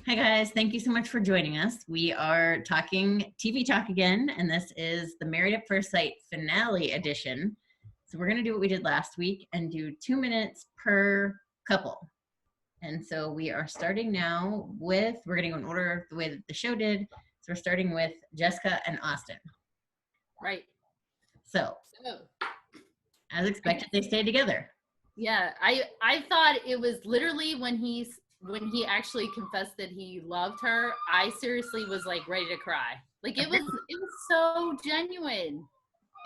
Hi guys, thank you so much for joining us. We are talking TV talk again, and this is the Married at First Sight finale edition. So we're gonna do what we did last week and do 2 minutes per couple. And so we are starting now with, we're gonna go in order the way that the show did. So we're starting with Jessica and Austin. Right. So, as expected, they stayed together. Yeah, I thought it was literally when he actually confessed that he loved her, I seriously was like ready to cry. Like it was so genuine.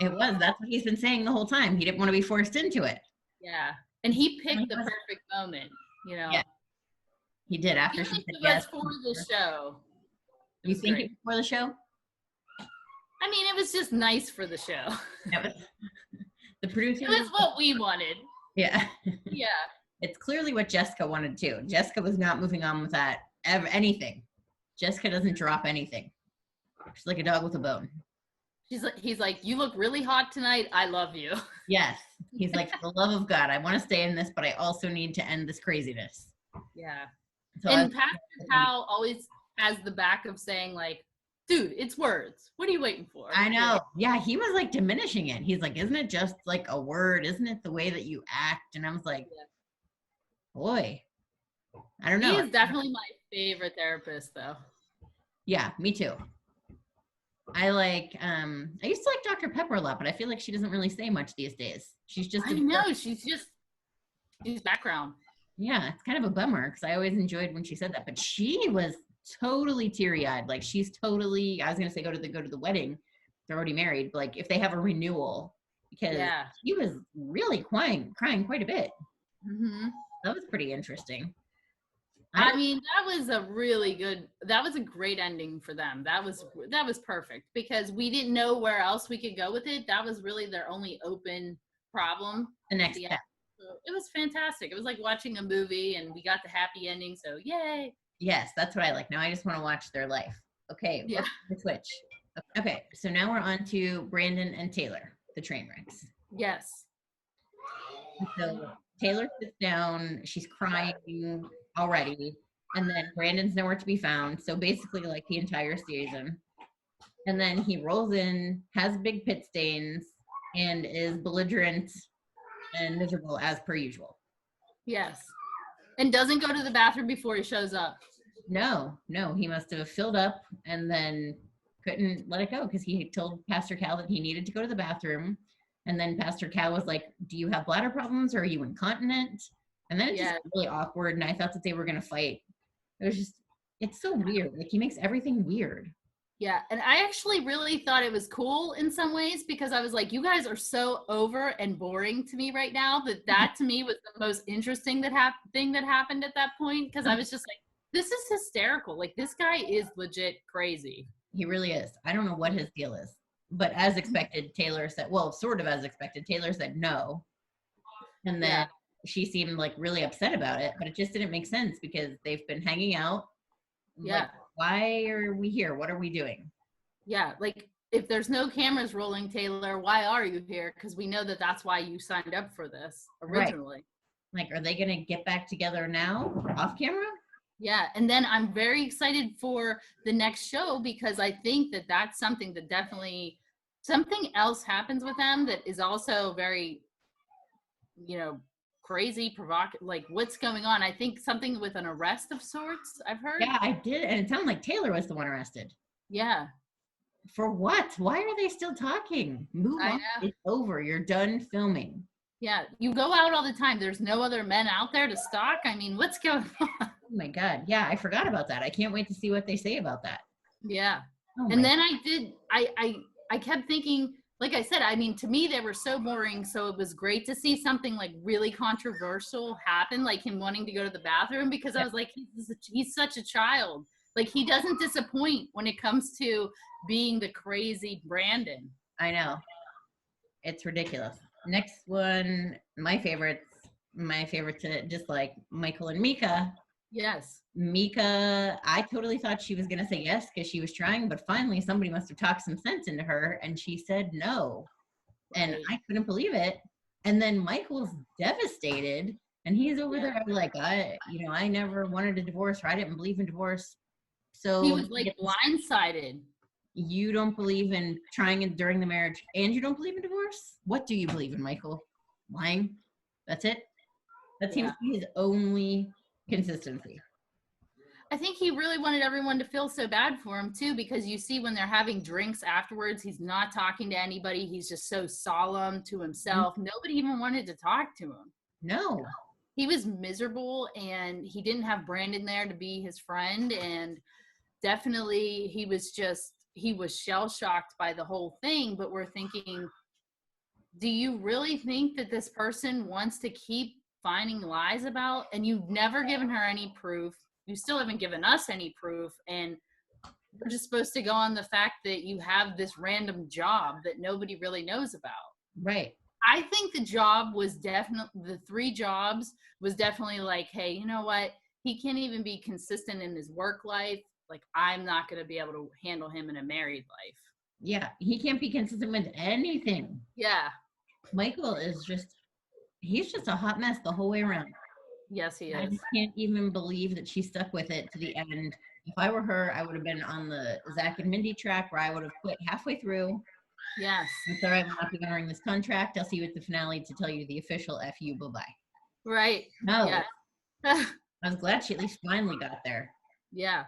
It was. That's what he's been saying the whole time. He didn't want to be forced into it. Yeah. And he picked the perfect moment, you know. Yeah. He did after she said yes. For the show. You think it was for the show? I mean, it was just nice for the show. The producer. It was what we wanted. Yeah. Yeah. It's clearly what Jessica wanted too. Jessica was not moving on with that anything. Jessica doesn't drop anything. She's like a dog with a bone. He's like, you look really hot tonight. I love you. Yes. He's like, for the love of God, I want to stay in this, but I also need to end this craziness. Yeah. So and Pastor Cal always has the back of saying like, dude, it's words. What are you waiting for? I know. Yeah, he was like diminishing it. He's like, isn't it just like a word? Isn't it the way that you act? And I was like, boy, I don't know. He is definitely my favorite therapist though. Yeah, me too. I used to like Dr. Pepper a lot, but I feel like she doesn't really say much these days. She's background. Yeah, it's kind of a bummer because I always enjoyed when she said that, but she was totally teary-eyed. Like she's totally, I was going to say go to the wedding. They're already married. But like if they have a renewal, because she was really crying quite a bit. Mm-hmm. That was pretty interesting. I mean, that was a great ending for them. That was perfect because we didn't know where else we could go with it. That was really their only open problem. The next step. So it was fantastic. It was like watching a movie and we got the happy ending. So yay. Yes, that's what I like. Now I just want to watch their life. Okay, yeah. Switch. Okay, so now we're on to Brandon and Taylor, the train wrecks. Yes. So Taylor sits down, she's crying already, and then Brandon's nowhere to be found. So basically like the entire season. And then he rolls in, has big pit stains, and is belligerent and miserable as per usual. Yes. And doesn't go to the bathroom before he shows up. No, he must have filled up and then couldn't let it go because he told Pastor Cal that he needed to go to the bathroom. And then Pastor Cal was like, do you have bladder problems or are you incontinent? And then it just got really awkward. And I thought that they were going to fight. It's so weird. Like he makes everything weird. Yeah. And I actually really thought it was cool in some ways because I was like, you guys are so over and boring to me right now that to me was the most interesting thing that happened at that point. Cause I was just like, this is hysterical. Like this guy is legit crazy. He really is. I don't know what his deal is. But as expected, Taylor said, well, sort of as expected, Taylor said no. And then she seemed like really upset about it, but it just didn't make sense because they've been hanging out. Yeah. Like, why are we here? What are we doing? Yeah. Like if there's no cameras rolling, Taylor, why are you here? Because we know that that's why you signed up for this originally. Right. Like, are they going to get back together now off camera? Yeah. And then I'm very excited for the next show because I think that that's something that definitely something else happens with them that is also very, crazy, provocative, like what's going on. I think something with an arrest of sorts, I've heard. Yeah, I did. And it sounded like Taylor was the one arrested. Yeah. For what? Why are they still talking? Move on. It's over. You're done filming. Yeah. You go out all the time. There's no other men out there to stalk. I mean, what's going on? Oh my God. Yeah, I forgot about that. I can't wait to see what they say about that. Yeah. And then I kept thinking, like I said, I mean, to me, they were so boring. So it was great to see something like really controversial happen, like him wanting to go to the bathroom, because I was like, he's such a child. Like he doesn't disappoint when it comes to being the crazy Brandon. I know. It's ridiculous. Next one, my favorite to dislike, Michael and MEKA. Yes. MEKA, I totally thought she was going to say yes because she was trying, but finally somebody must have talked some sense into her and she said no. And I couldn't believe it. And then Michael's devastated And he's over there like, I never wanted a divorce, or I didn't believe in divorce. So he was like blindsided. You don't believe in trying it during the marriage, and you don't believe in divorce? What do you believe in, Michael? Lying? That's it? That seems to be his only consistency. I think he really wanted everyone to feel so bad for him too, because you see when they're having drinks afterwards, he's not talking to anybody. He's just so solemn to himself. Mm-hmm. Nobody even wanted to talk to him. No. He was miserable, and he didn't have Brandon there to be his friend. And definitely he was shell-shocked by the whole thing. But we're thinking, do you really think that this person wants to keep finding lies about? And you've never given her any proof. You still haven't given us any proof, and we're just supposed to go on the fact that you have this random job that nobody really knows about. Right. I think the job was the 3 jobs was definitely like, hey, you know what? He can't even be consistent in his work life. Like, I'm not going to be able to handle him in a married life. Yeah. He can't be consistent with anything. Yeah. Michael he's just a hot mess the whole way around. Yes, he is. I can't even believe that she stuck with it to the end. If I were her, I would have been on the Zach and Mindy track, where I would have quit halfway through. Yes. I'm sorry, I'm not honoring this contract. I'll see you at the finale to tell you the official F you, bye-bye. Right. No. Yeah. I was glad she at least finally got there. Yeah.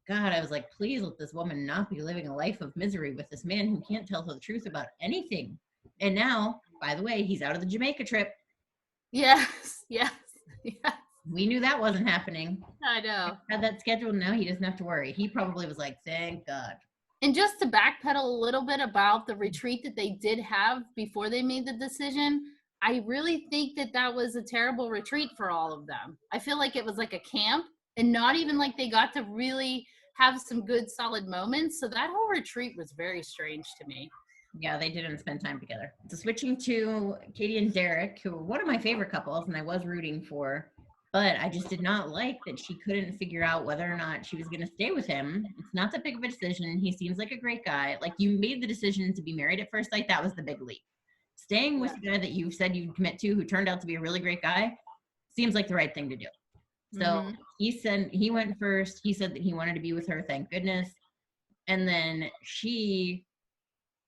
God, I was like, please let this woman not be living a life of misery with this man who can't tell her the truth about anything. And now, by the way, he's out of the Jamaica trip. Yes. Yes. Yes. We knew that wasn't happening. I know. Had that scheduled, now he doesn't have to worry. He probably was like, thank God. And just to backpedal a little bit about the retreat that they did have before they made the decision, I really think that was a terrible retreat for all of them. I feel like it was like a camp, and not even like they got to really have some good solid moments. So that whole retreat was very strange to me. Yeah, they didn't spend time together. So switching to Katie and Derek, who were one of my favorite couples and I was rooting for, but I just did not like that she couldn't figure out whether or not she was going to stay with him. It's not that big of a decision. He seems like a great guy. Like, you made the decision to be married at first sight. That was the big leap. Staying with the guy that you said you'd commit to, who turned out to be a really great guy, seems like the right thing to do. So he said he went first. He said that he wanted to be with her. Thank goodness. And then she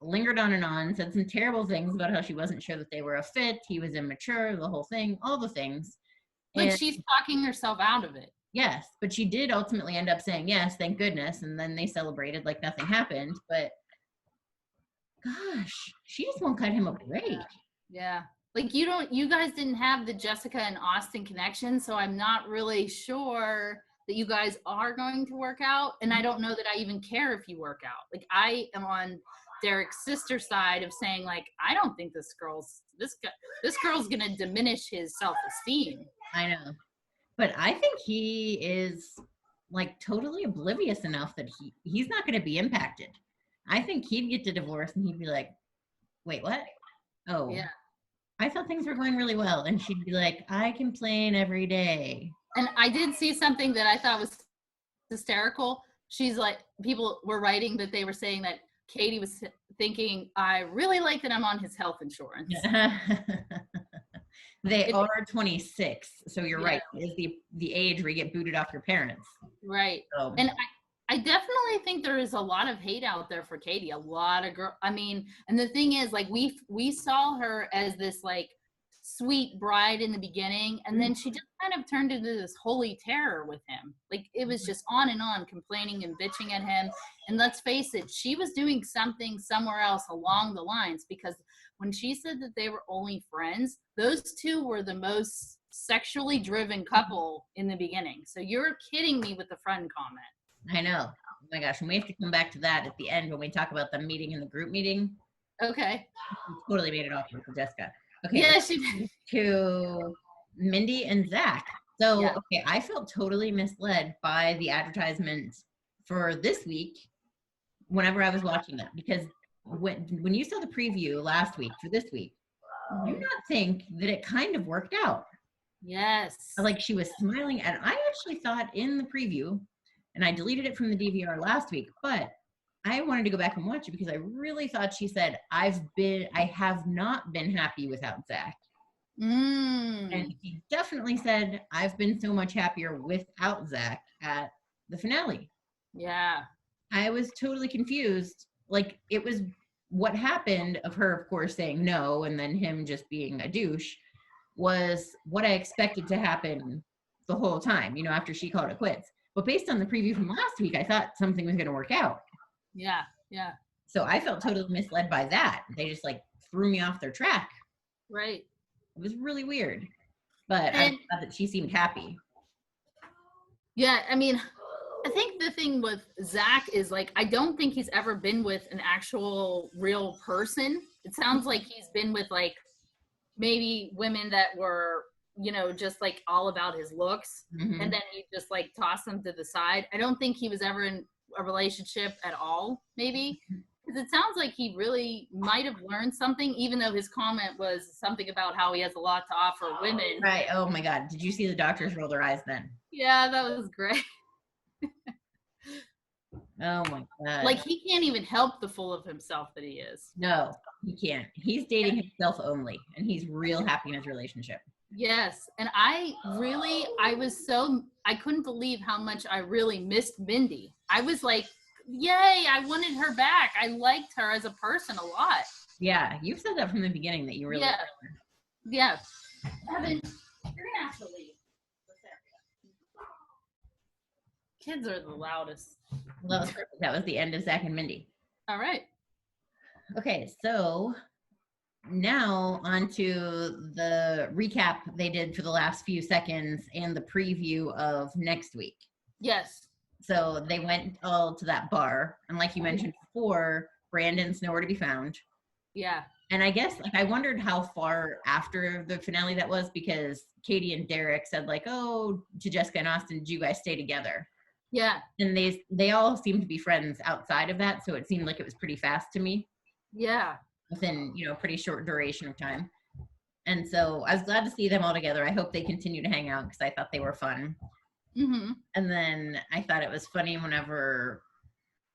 lingered on and on, said some terrible things about how she wasn't sure that they were a fit. He was immature, the whole thing, all the things. Like, she's talking herself out of it. Yes, but she did ultimately end up saying yes, thank goodness. And then they celebrated like nothing happened. But gosh, she just won't cut him a break. Yeah. Like, you guys didn't have the Jessica and Austin connection, so I'm not really sure that you guys are going to work out. And I don't know that I even care if you work out. Like, I am on Derek's sister side of saying, like, I don't think this girl's gonna diminish his self-esteem. I know, but I think he is like totally oblivious enough that he's not going to be impacted. I think he'd get the divorce and he'd be like, wait, what? Oh yeah, I thought things were going really well. And she'd be like, I complain every day. And I did see something that I thought was hysterical. She's like, people were writing that they were saying that Katie was thinking, I really like that I'm on his health insurance. They are 26, so you're right. It is the age where you get booted off your parents. Right. So. And I definitely think there is a lot of hate out there for Katie. A lot of and the thing is, like, we saw her as this like sweet bride in the beginning, and then she just kind of turned into this holy terror with him. Like, it was just on and on, complaining and bitching at him. And let's face it, she was doing something somewhere else along the lines, because when she said that they were only friends, those two were the most sexually driven couple in the beginning. So you're kidding me with the friend comment. I know. Oh my gosh. And we have to come back to that at the end when we talk about the meeting in the group meeting. Okay. She totally made it awkward for Jessica. Okay. Yeah, she did. To Mindy and Zach. So, okay, I felt totally misled by the advertisement for this week whenever I was watching that, because when you saw the preview last week for this week, do you not think that it kind of worked out? Yes. Like, she was smiling, and I actually thought in the preview, and I deleted it from the DVR last week, but I wanted to go back and watch it because I really thought she said, I have not been happy without Zach. And he definitely said, I've been so much happier without Zach at the finale. Yeah. I was totally confused. Like, it was what happened of her, of course, saying no, and then him just being a douche, was what I expected to happen the whole time, you know, after she called it quits. But based on the preview from last week, I thought something was going to work out. Yeah. Yeah. So I felt totally misled by that. They just like threw me off their track. Right. It was really weird. But I thought that she seemed happy. Yeah, I mean, I think the thing with Zach is like, I don't think he's ever been with an actual real person. It sounds like he's been with like maybe women that were, you know, just like all about his looks, and then he just like tossed them to the side. I don't think he was ever in a relationship at all, maybe. Because it sounds like he really might have learned something, even though his comment was something about how he has a lot to offer women. Right. Oh my God. Did you see the doctors roll their eyes then? Yeah, that was great. Oh my God. Like, he can't even help the fool of himself that he is. No, he can't. He's dating himself only, and he's real happy in his relationship. Yes. And I couldn't believe how much I really missed Mindy. I was like, yay, I wanted her back. I liked her as a person a lot. Yeah, you've said that from the beginning that you really liked her. Yeah. Evan, you're gonna have to leave. Kids are the loudest. Well, that was perfect. That was the end of Zach and Mindy. All right. Okay, so now on to the recap they did for the last few seconds and the preview of next week. Yes. So they went all to that bar, and like you mentioned before, Brandon's nowhere to be found. Yeah. And I guess, like, I wondered how far after the finale that was, because Katie and Derek said, like, oh, to Jessica and Austin, did you guys stay together? Yeah. And they all seemed to be friends outside of that, so it seemed like it was pretty fast to me. Yeah. Within, you know, a pretty short duration of time. And so I was glad to see them all together. I hope they continue to hang out because I thought they were fun. And then I thought it was funny whenever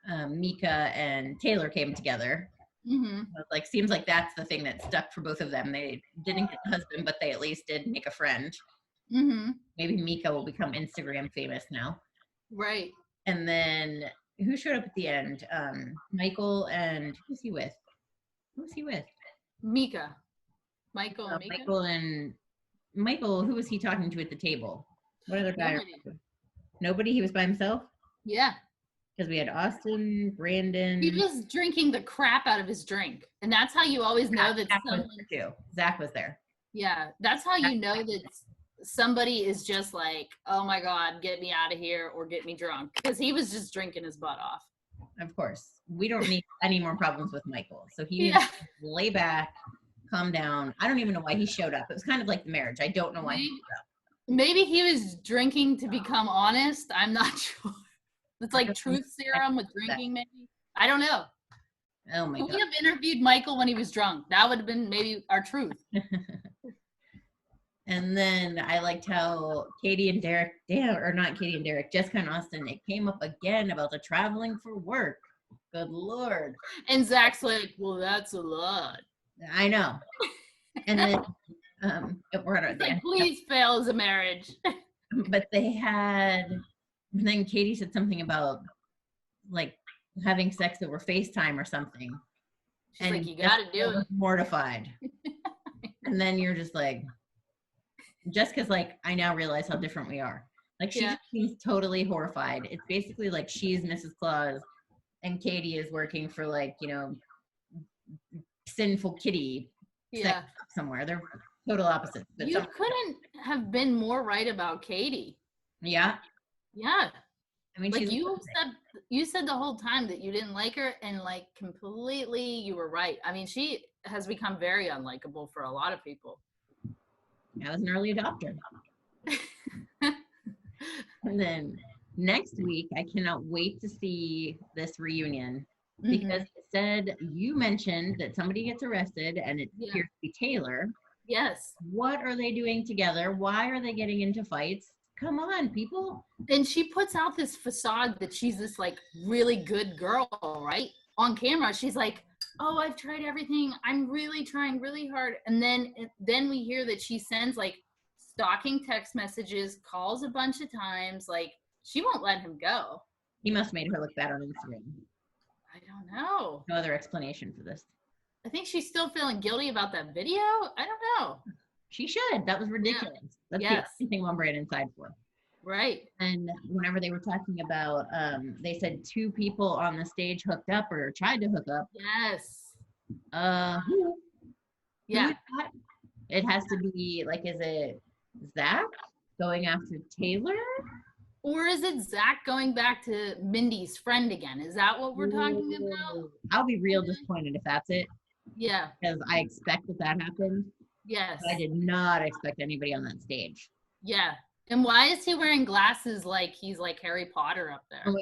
MEKA and Taylor came together. I was like, seems like that's the thing that stuck for both of them. They didn't get a husband, but they at least did make a friend. Maybe MEKA will become Instagram famous now. Right. And then who showed up at the end? Michael, and who's he with? MEKA. Michael and MEKA? Michael, who was he talking to at the table? What other guy? Nobody? He was by himself? Yeah. Because we had Austin, Brandon. He was drinking the crap out of his drink. And that's how you always know that Zach was there. Yeah. That's how you know that somebody is just like, oh my God, get me out of here or get me drunk. Because he was just drinking his butt off. Of course. We don't need any more problems with Michael. So he needs to lay back, calm down. I don't even know why he showed up. It was kind of like the marriage. I don't know why he showed up. Maybe he was drinking to become honest. I'm not sure. It's like truth serum with drinking, maybe. I don't know. Oh my God. We have interviewed Michael when he was drunk. That would have been maybe our truth. And then I liked how Katie and Derek, Jessica and Austin, it came up again about the traveling for work. Good Lord. And Zach's like, well, that's a lot. I know. And then please fail as a marriage. But then Katie said something about like having sex over FaceTime or something. She's like, you gotta do it. Mortified. And then you're just like, Jessica's like, I now realize how different we are. Like, she seems totally horrified. It's basically like she's Mrs. Claus and Katie is working for, like, you know, sinful kitty sex somewhere. They're total opposites. You couldn't have been more right about Katie. Yeah. Yeah. I mean, like you said the whole time that you didn't like her, and like completely you were right. I mean, she has become very unlikable for a lot of people. I was an early adopter. And then next week, I cannot wait to see this reunion because it said you mentioned that somebody gets arrested and it appears to be Taylor. Yes. What are they doing together? Why are they getting into fights? Come on, people. And she puts out this facade that she's this like really good girl, right? On camera, she's like, oh, I've tried everything. I'm really trying really hard. And then we hear that she sends like stalking text messages, calls a bunch of times. Like she won't let him go. He must have made her look bad on Instagram. I don't know. No other explanation for this. I think she's still feeling guilty about that video. I don't know. She should. That was ridiculous. Yeah. That's Yes. the only thing one brain inside for. Right. And whenever they were talking about, they said 2 people on the stage hooked up or tried to hook up. Yes. Who? Yeah. It has to be like, is it Zach going after Taylor? Or is it Zach going back to Mindy's friend again? Is that what we're talking about? I'll be real disappointed if that's it. Yeah. Because I expect that happened. Yes. But I did not expect anybody on that stage. Yeah. And why is he wearing glasses like he's like Harry Potter up there? Oh,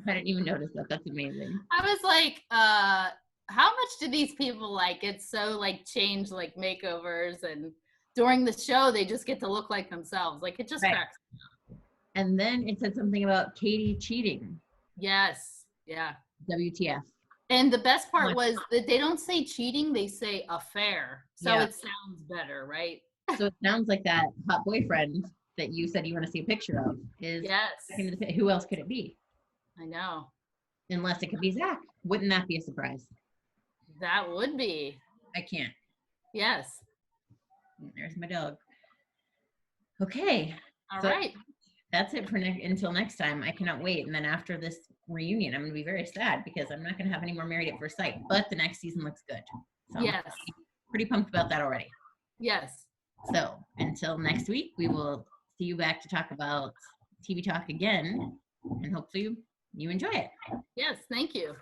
I didn't even notice that. That's amazing. I was like, how much do these people like get so like change like makeovers, and during the show they just get to look like themselves? Like it just cracks me up. And then it said something about Katie cheating. Yes. Yeah. WTF. And the best part was that they don't say cheating, they say affair. So it sounds better, right? So it sounds like that hot boyfriend that you said you want to see a picture of is. Yes. Who else could it be? I know. Unless it could be Zach. Wouldn't that be a surprise? That would be. I can't. Yes. There's my dog. Okay. All right. That's it for until next time. I cannot wait. And then after this reunion, I'm going to be very sad because I'm not going to have any more Married at First Sight. But the next season looks good. So yes. I'm pretty pumped about that already. Yes. So until next week, we will see you back to talk about TV Talk again. And hopefully you enjoy it. Yes. Thank you.